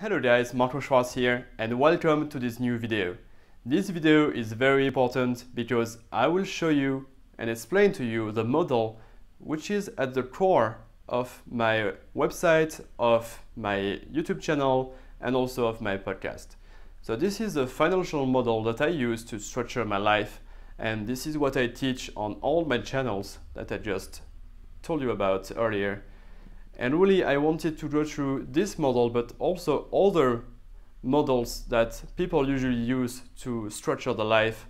Hello guys, Marco Schwarz here and welcome to this new video. This video is very important because I will show you and explain to you the model which is at the core of my website, of my YouTube channel and also of my podcast. So this is the financial model that I use to structure my life, and this is what I teach on all my channels that I just told you about earlier. And really I wanted to go through this model but also other models that people usually use to structure the life,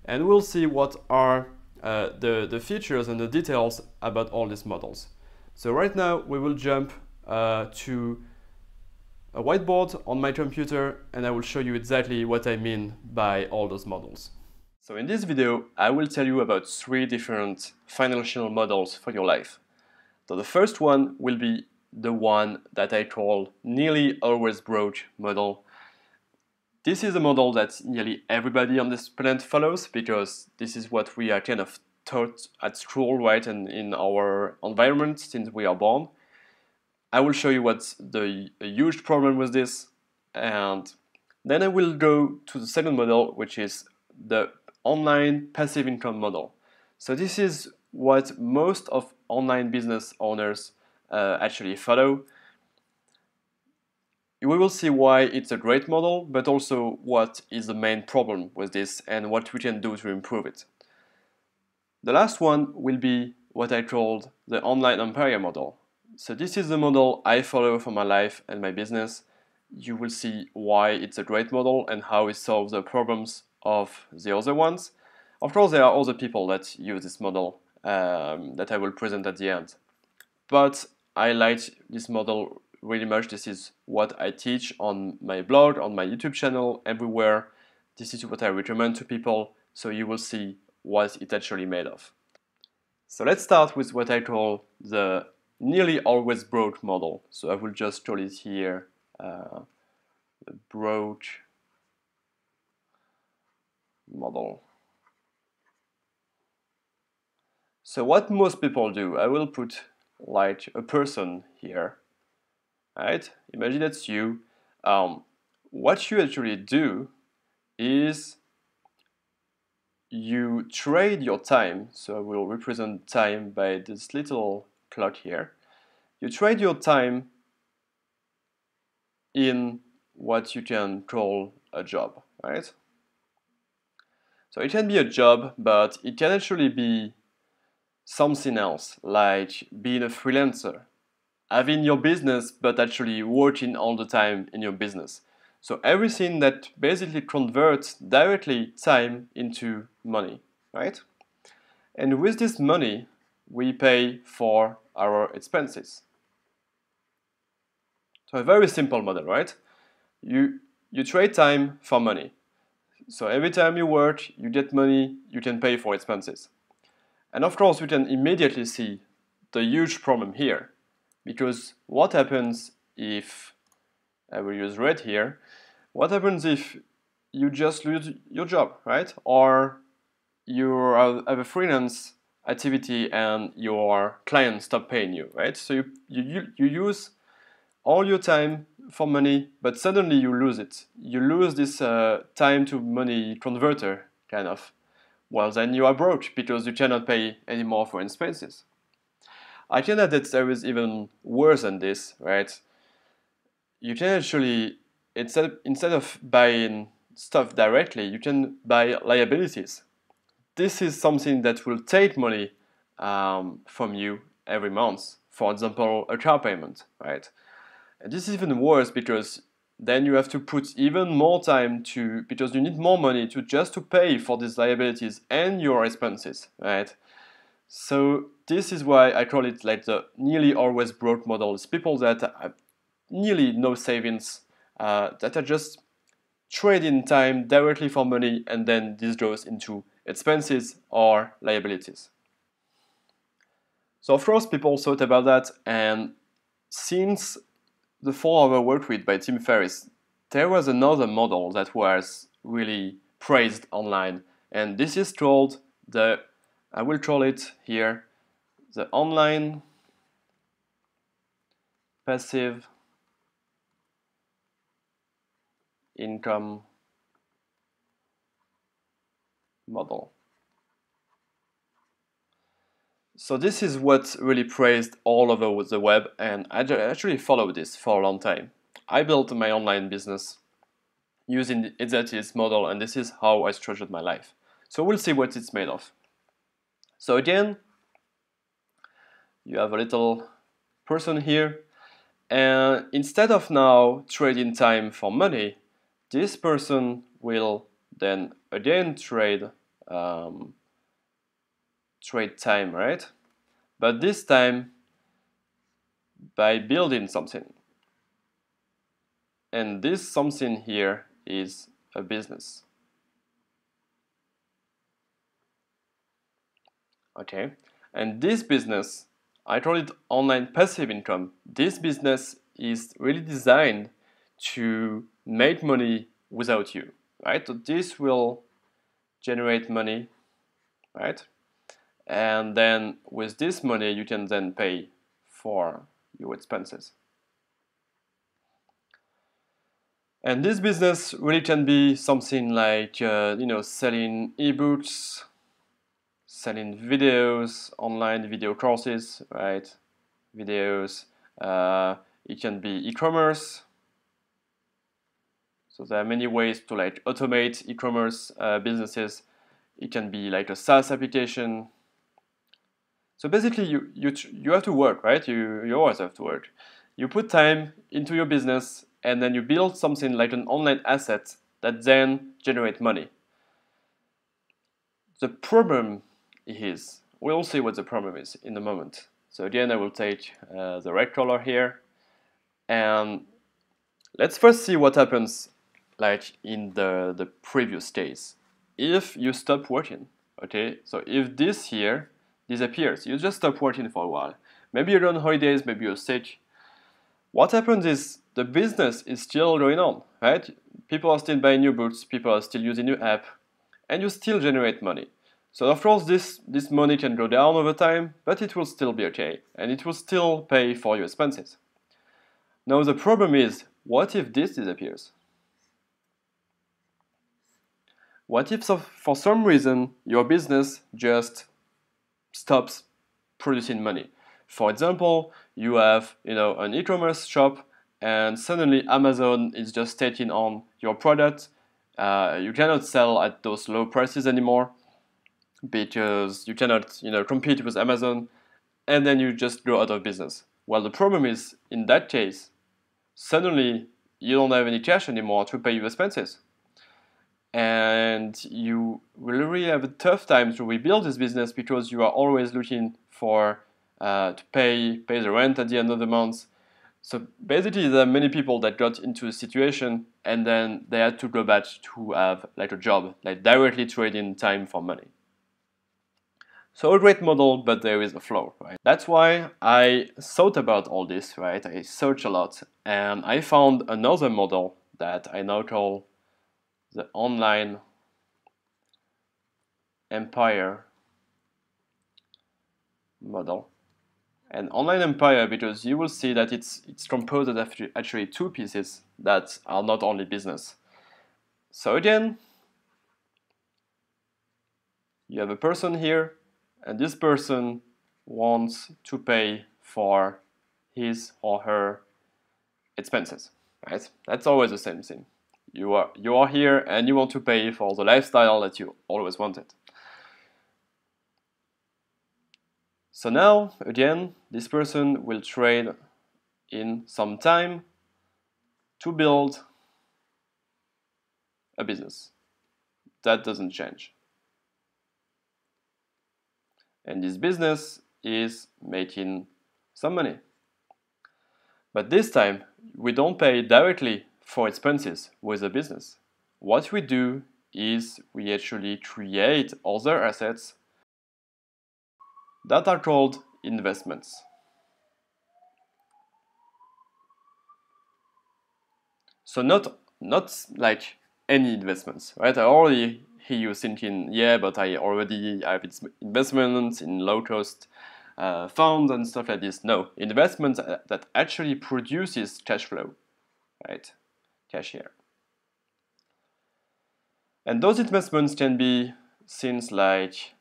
and we'll see what are the features and the details about all these models. So right now we will jump to a whiteboard on my computer and I will show you exactly what I mean by all those models. So in this video I will tell you about 3 different financial models for your life. So the first one will be the one that I call nearly always broke model. This is a model that nearly everybody on this planet follows because this is what we are kind of taught at school, right, and in our environment since we are born. I will show you what's the huge problem with this, and then I will go to the second model, which is the online passive income model. So this is what most of online business owners actually follow. We will see why it's a great model, but also what is the main problem with this and what we can do to improve it. The last one will be what I called the online empire model. So this is the model I follow for my life and my business. You will see why it's a great model and how it solves the problems of the other ones. Of course, there are other people that use this model that I will present at the end. But I like this model really much. This is what I teach on my blog, on my YouTube channel, everywhere. This is what I recommend to people, so you will see what it's actually made of. So let's start with what I call the nearly always broke model. So I will just call it here the broke model. So what most people do, I will put like a person here, right? Imagine that's you. What you actually do is you trade your time. So I will represent time by this little clock here. You trade your time in what you can call a job, right? So it can be a job, but it can actually be something else, like being a freelancer, having your business, but actually working all the time in your business. So everything that basically converts directly time into money, right? And with this money, we pay for our expenses. So a very simple model, right? You trade time for money. So every time you work, you get money, you can pay for expenses. And of course, we can immediately see the huge problem here. Because what happens if, I will use red here, what happens if you just lose your job, right? Or you have a freelance activity and your clients stop paying you, right? So you use all your time for money, but suddenly you lose it. You lose this time to money converter, kind of. Well, then you are broke because you cannot pay anymore for expenses. I can add that there is even worse than this, right? You can actually, instead of buying stuff directly, you can buy liabilities. This is something that will take money from you every month. For example, a car payment, right? And this is even worse because then you have to put even more time because you need more money to pay for these liabilities and your expenses, right? So this is why I call it like the nearly always broke model. It's people that have nearly no savings, that are just trading time directly for money, and then this goes into expenses or liabilities. So of course people thought about that, and since the 4-Hour Workweek by Tim Ferriss, there was another model that was really praised online, and this is called I will call it here, the online passive income model. So this is what really praised all over the web, and I actually followed this for a long time. I built my online business using exactly this model, and this is how I structured my life. So we'll see what it's made of. So again, you have a little person here, and instead of now trading time for money, this person will then again trade time, right? But this time by building something. And this something here is a business. Okay, and this business, I call it online passive income. This business is really designed to make money without you, right? So this will generate money, right? And then with this money, you can then pay for your expenses. And this business really can be something like, selling ebooks, selling videos, online video courses, right? Videos. It can be e-commerce. So there are many ways to like automate e-commerce businesses. It can be like a SaaS application. So basically, you have to work, right? You always have to work. You put time into your business, and then you build something like an online asset that then generates money. The problem is, we'll see what the problem is in a moment. So again, I will take the red color here, and let's first see what happens like in the previous case. If you stop working, okay, so if this here disappears, you just stop working for a while. Maybe you're on holidays, maybe you're sick. What happens is the business is still going on, right? People are still buying new books, people are still using your app, and you still generate money. So of course this money can go down over time, but it will still be okay, and it will still pay for your expenses. Now the problem is, what if this disappears? What if for some reason your business just stops producing money? For example, you have an e-commerce shop, and suddenly Amazon is just taking on your product. You cannot sell at those low prices anymore because you cannot compete with Amazon, and then you just go out of business. Well, the problem is, in that case, suddenly you don't have any cash anymore to pay your expenses. And you will really have a tough time to rebuild this business because you are always looking for to pay the rent at the end of the month. So basically, there are many people that got into a situation and then they had to go back to have like a job, like directly trading time for money. So a great model, but there is a flaw, right? That's why I thought about all this, right? I searched a lot, and I found another model that I now call the online empire model. And online empire, because you will see that it's composed of actually two pieces that are not only business. So again, you have a person here, and this person wants to pay for his or her expenses, right? That's always the same thing. You are here and you want to pay for the lifestyle that you always wanted. So now, again, this person will trade in some time to build a business. That doesn't change. And this business is making some money. But this time, we don't pay directly for expenses with the business. What we do is we actually create other assets that are called investments. So not like any investments, right? I already hear you thinking, yeah, but I already have investments in low-cost funds and stuff like this. No, investments that actually produces cash flow, right? Cash here. And those investments can be things like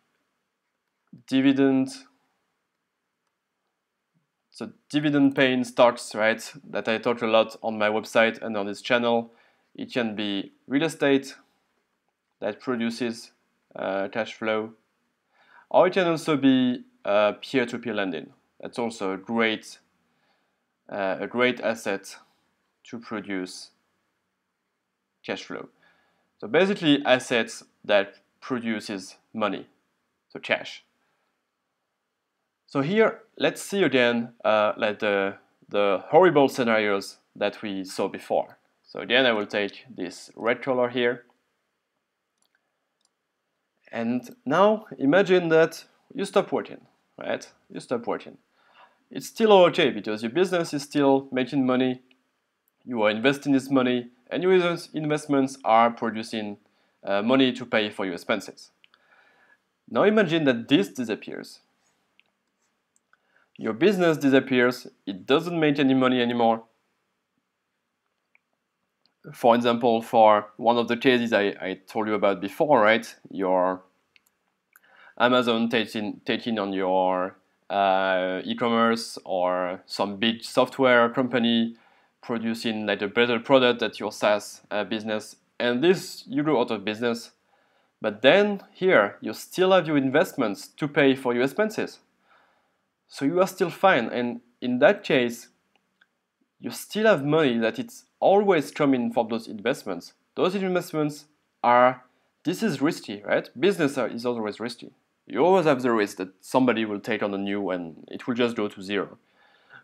dividend, so dividend paying stocks, right, that I talk a lot on my website and on this channel. It can be real estate that produces cash flow, or it can also be peer-to-peer lending. That's also a great asset to produce cash flow. So basically assets that produces money, so cash. So here, let's see again like the horrible scenarios that we saw before. So again, I will take this red color here. And now imagine that you stop working, right? You stop working. It's still okay because your business is still making money, you are investing this money, and your investments are producing money to pay for your expenses. Now imagine that this disappears. Your business disappears, it doesn't make any money anymore. For example, for one of the cases I told you about before, right? Your Amazon taking on your e-commerce, or some big software company producing like a better product at your SaaS business, and this you go out of business. But then here you still have your investments to pay for your expenses. So you are still fine, and in that case, you still have money that it's always coming from those investments. Those investments are, this is risky, right? Business is always risky. You always have the risk that somebody will take on you and it will just go to zero.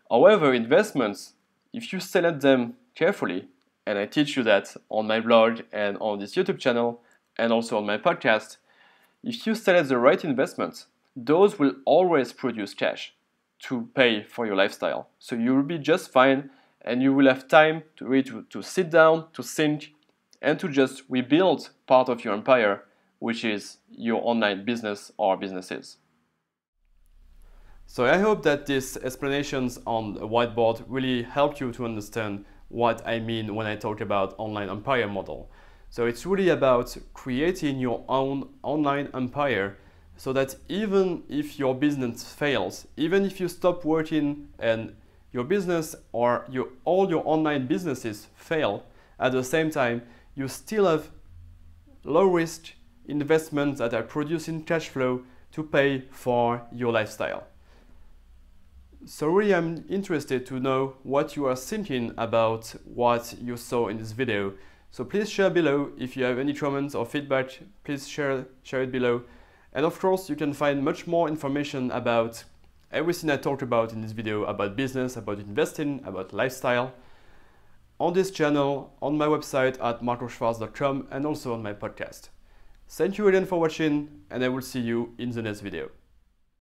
However, investments, if you select them carefully, and I teach you that on my blog and on this YouTube channel and also on my podcast, if you select the right investments, those will always produce cash to pay for your lifestyle. So you will be just fine, and you will have time to sit down, to think, and to just rebuild part of your empire, which is your online business or businesses. So I hope that these explanations on a whiteboard really help you to understand what I mean when I talk about online empire model. So it's really about creating your own online empire, so that even if your business fails, even if you stop working and your business or all your online businesses fail, at the same time, you still have low risk investments that are producing cash flow to pay for your lifestyle. So really I'm interested to know what you are thinking about what you saw in this video. So please share below. If you have any comments or feedback, please share it below. And of course, you can find much more information about everything I talked about in this video, about business, about investing, about lifestyle, on this channel, on my website at marcoschwarz.com, and also on my podcast. Thank you again for watching, and I will see you in the next video.